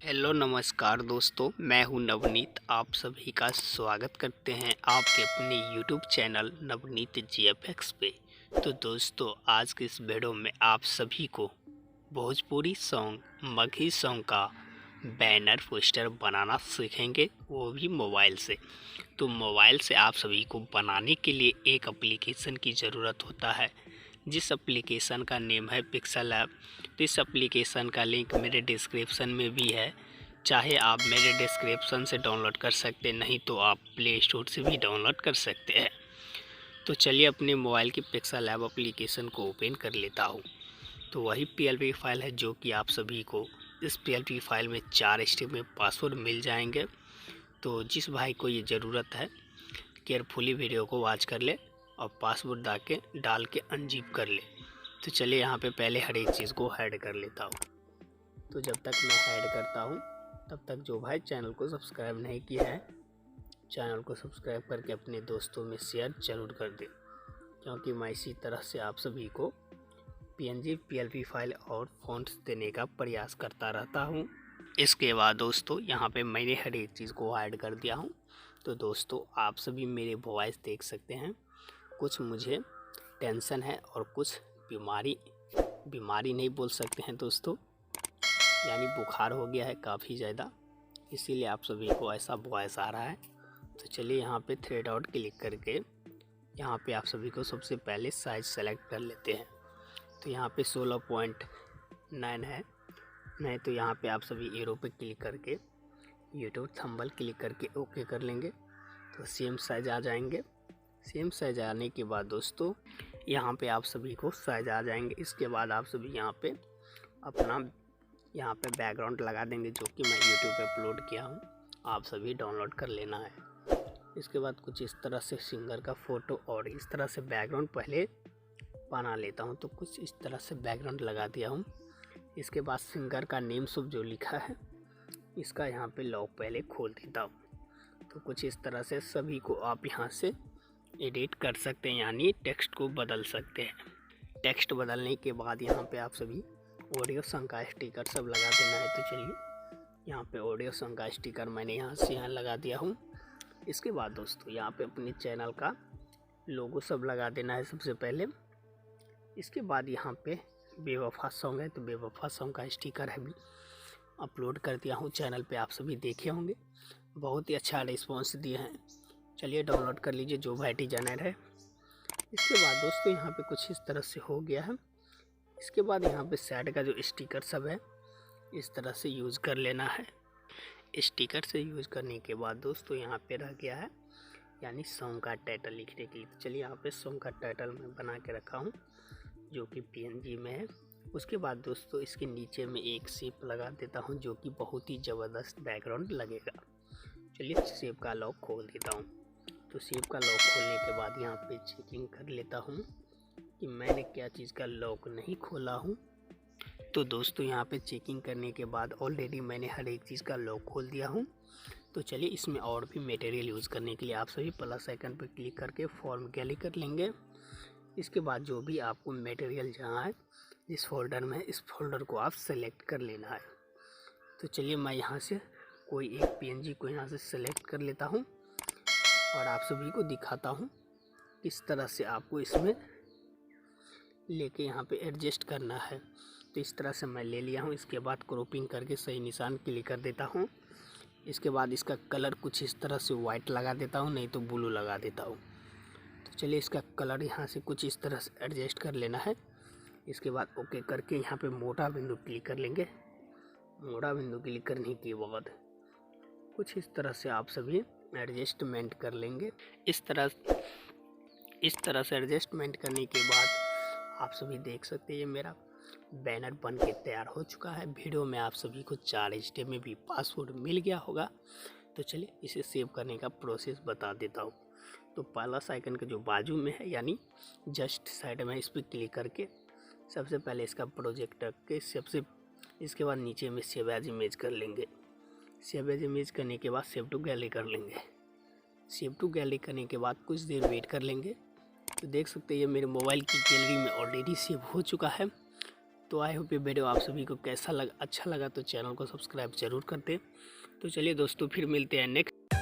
Hello नमस्कार दोस्तों, मैं हूं नवनीत। आप सभी का स्वागत करते हैं आपके अपने यूट्यूब चैनल नवनीत जीएफएक्स पे। तो दोस्तों, आज के इस वीडियो में आप सभी को भोजपुरी सॉन्ग मगही सॉन्ग का बैनर पोस्टर बनाना सीखेंगे, वो भी मोबाइल से। तो मोबाइल से आप सभी को बनाने के लिए एक एप्लीकेशन की ज़रूरत होता है, जिस एप्लीकेशन का नेम है पिक्सल ऐप। तो इस एप्लीकेशन का लिंक मेरे डिस्क्रिप्शन में भी है, चाहे आप मेरे डिस्क्रिप्शन से डाउनलोड कर सकते हैं, नहीं तो आप प्ले स्टोर से भी डाउनलोड कर सकते हैं। तो चलिए अपने मोबाइल की पिक्सल ऐप एप्लीकेशन को ओपन कर लेता हूँ। तो वही पीएलपी फाइल है जो कि आप सभी को इस पीएलपी फाइल में 4 स्टेप में पासवर्ड मिल जाएंगे। तो जिस भाई को ये ज़रूरत है, केयरफुली वीडियो को वॉच कर ले और पासवर्ड डाल के अनजिप कर ले। तो चलिए यहाँ पे पहले हर एक चीज़ को ऐड कर लेता हूँ। तो जब तक मैं ऐड करता हूँ तब तक जो भाई चैनल को सब्सक्राइब नहीं किया है, चैनल को सब्सक्राइब करके अपने दोस्तों में शेयर जरूर कर दें, क्योंकि मैं इसी तरह से आप सभी को पीएनजी पीएलपी फाइल और फ़ॉन्ट्स देने का प्रयास करता रहता हूँ। इसके बाद दोस्तों यहाँ पे मैंने हर एक चीज़ को ऐड कर दिया हूँ। तो दोस्तों, आप सभी मेरे वॉइस देख सकते हैं। कुछ मुझे टेंशन है और कुछ बीमारी नहीं बोल सकते हैं दोस्तों, यानी बुखार हो गया है काफ़ी ज़्यादा, इसीलिए आप सभी को ऐसा वॉइस आ रहा है। तो चलिए यहाँ पे थ्री डॉट क्लिक करके यहाँ पे आप सभी को सबसे पहले साइज सेलेक्ट कर लेते हैं। तो यहाँ पे 16.9 है, नहीं तो यहाँ पे आप सभी एरो पे क्लिक करके यूट्यूब थंबनेल क्लिक करके ओके कर लेंगे। तो सेम साइज आ जाएंगे। सेम साइज आने के बाद दोस्तों यहाँ पे आप सभी को साइज आ जाएंगे। इसके बाद आप सभी यहाँ पे अपना बैकग्राउंड लगा देंगे, जो कि मैं यूट्यूब पे अपलोड किया हूँ, आप सभी डाउनलोड कर लेना है। इसके बाद कुछ इस तरह से सिंगर का फ़ोटो और इस तरह से बैकग्राउंड पहले बना लेता हूँ। तो कुछ इस तरह से बैकग्राउंड लगा दिया हूँ। इसके बाद सिंगर का नेम सब जो लिखा है, इसका यहाँ पे लॉक पहले खोल देता हूँ। तो कुछ इस तरह से सभी को आप यहाँ से एडिट कर सकते हैं, यानी टेक्स्ट को बदल सकते हैं। टेक्स्ट बदलने के बाद यहाँ पे आप सभी ऑडियो सॉन्ग का स्टिकर सब लगा देना है। तो चलिए यहाँ पे ऑडियो सॉन्ग का स्टिकर मैंने यहाँ से यहाँ लगा दिया हूँ। इसके बाद दोस्तों यहाँ पे अपने चैनल का लोगो सब लगा देना है सबसे पहले। इसके बाद यहाँ पे बेवफा सॉन्ग है, तो बेवफा सॉन्ग का स्टिकर है भी अपलोड कर दिया हूँ चैनल पे, आप सभी देखे होंगे, बहुत ही अच्छा रिस्पॉन्स दिए हैं। चलिए डाउनलोड कर लीजिए जो भाई डिजाइनर है। इसके बाद दोस्तों यहाँ पे कुछ इस तरह से हो गया है। इसके बाद यहाँ पे साइड का जो स्टिकर सब है, इस तरह से यूज़ कर लेना है। स्टिकर से यूज़ करने के बाद दोस्तों यहाँ पे रह गया है, यानी सॉन्ग का टाइटल लिखने के लिए। चलिए यहाँ पे सॉन्ग का टाइटल मैं बना के रखा हूँ, जो कि पीएनजी में है। उसके बाद दोस्तों इसके नीचे में एक शेप लगा देता हूँ, जो कि बहुत ही ज़बरदस्त बैकग्राउंड लगेगा। चलिए शेप का लॉक खोल देता हूँ। तो शेप का लॉक खोलने के बाद यहाँ पे चेकिंग कर लेता हूँ कि मैंने क्या चीज़ का लॉक नहीं खोला हूँ। तो दोस्तों यहाँ पे चेकिंग करने के बाद ऑलरेडी मैंने हर एक चीज़ का लॉक खोल दिया हूँ। तो चलिए इसमें और भी मटेरियल यूज़ करने के लिए आप सभी प्लस आइकन पर क्लिक करके फॉर्म गैलरी कर लेंगे। इसके बाद जो भी आपको मटेरियल जहाँ है, जिस फोल्डर में है, इस फोल्डर को आप सेलेक्ट कर लेना है। तो चलिए मैं यहाँ से कोई एक पीएनजी को यहाँ से सेलेक्ट कर लेता हूँ और आप सभी को दिखाता हूँ किस तरह से आपको इसमें लेके यहाँ पे एडजस्ट करना है। तो इस तरह से मैं ले लिया हूँ। इसके बाद क्रॉपिंग करके सही निशान क्लिक कर देता हूँ। इसके बाद इसका कलर कुछ इस तरह से वाइट लगा देता हूँ, नहीं तो ब्लू लगा देता हूँ। तो चलिए इसका कलर यहाँ से कुछ इस तरह से एडजस्ट कर लेना है। इसके बाद ओके करके यहाँ पे मोटा बिंदु क्लिक कर लेंगे। मोटा बिंदु क्लिक करने के बाद कुछ इस तरह से आप सभी एडजस्टमेंट कर लेंगे। इस तरह से एडजस्टमेंट करने के बाद आप सभी देख सकते हैं ये मेरा बैनर बन के तैयार हो चुका है। वीडियो में आप सभी को 4 स्टेप में भी पासवर्ड मिल गया होगा। तो चलिए इसे सेव करने का प्रोसेस बता देता हूँ। तो प्लस आइकन के जो बाजू में है, यानी जस्ट साइड में, इस पर क्लिक करके सबसे पहले इसका प्रोजेक्ट के इसके बाद नीचे में सेव एज इमेज कर लेंगे। सेव एज इमेज करने के बाद सेव टू गैलरी कर लेंगे। सेव टू गैलरी करने के बाद कुछ देर वेट कर लेंगे। तो देख सकते हैं ये मेरे मोबाइल की गैलरी में ऑलरेडी सेव हो चुका है। तो आई होप ये वीडियो आप सभी को कैसा लगा, अच्छा लगा तो चैनल को सब्सक्राइब जरूर कर दें। तो चलिए दोस्तों, फिर मिलते हैं नेक्स्ट